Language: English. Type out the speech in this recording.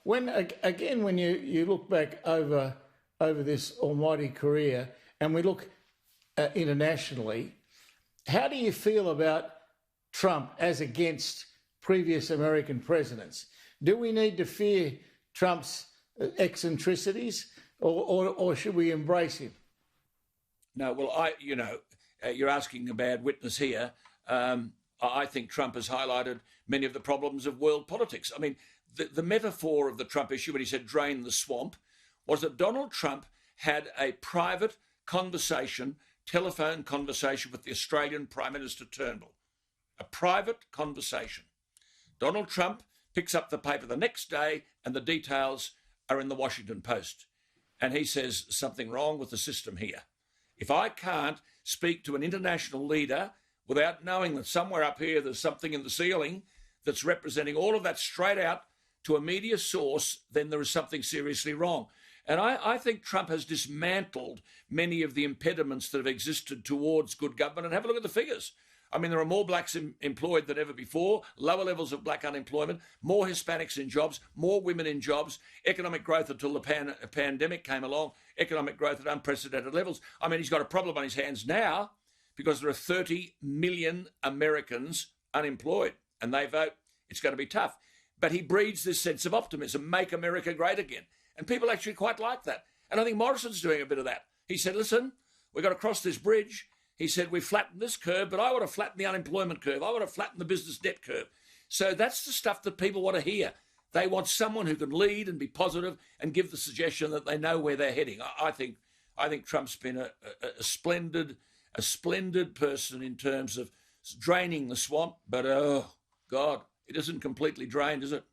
when you look back over this almighty career, and we look internationally, how do you feel about Trump as against previous American presidents? Do we need to fear Trump's eccentricities, or should we embrace him? No, well, you're asking a bad witness here. I think Trump has highlighted many of the problems of world politics. I mean, the metaphor of the Trump issue when he said drain the swamp was that Donald Trump had a private conversation, telephone conversation with the Australian Prime Minister Turnbull. A private conversation. Donald Trump picks up the paper the next day and the details are in the Washington Post. And he says something wrong with the system here. If I can't speak to an international leader without knowing that somewhere up here there's something in the ceiling that's representing all of that straight out to a media source, then there is something seriously wrong. And I think Trump has dismantled many of the impediments that have existed towards good government. And have a look at the figures. I mean, there are more blacks employed than ever before, lower levels of black unemployment, more Hispanics in jobs, more women in jobs, economic growth until the pandemic came along, economic growth at unprecedented levels. I mean, he's got a problem on his hands now because there are 30 million Americans unemployed and they vote. It's going to be tough. But he breeds this sense of optimism, make America great again. And people actually quite like that. And I think Morrison's doing a bit of that. He said, listen, we've got to cross this bridge. He said, we've flattened this curve, but I want to flatten the unemployment curve. I want to flatten the business debt curve. So that's the stuff that people want to hear. They want someone who can lead and be positive and give the suggestion that they know where they're heading. I think Trump's been a splendid person in terms of draining the swamp. But, oh, God, it isn't completely drained, is it?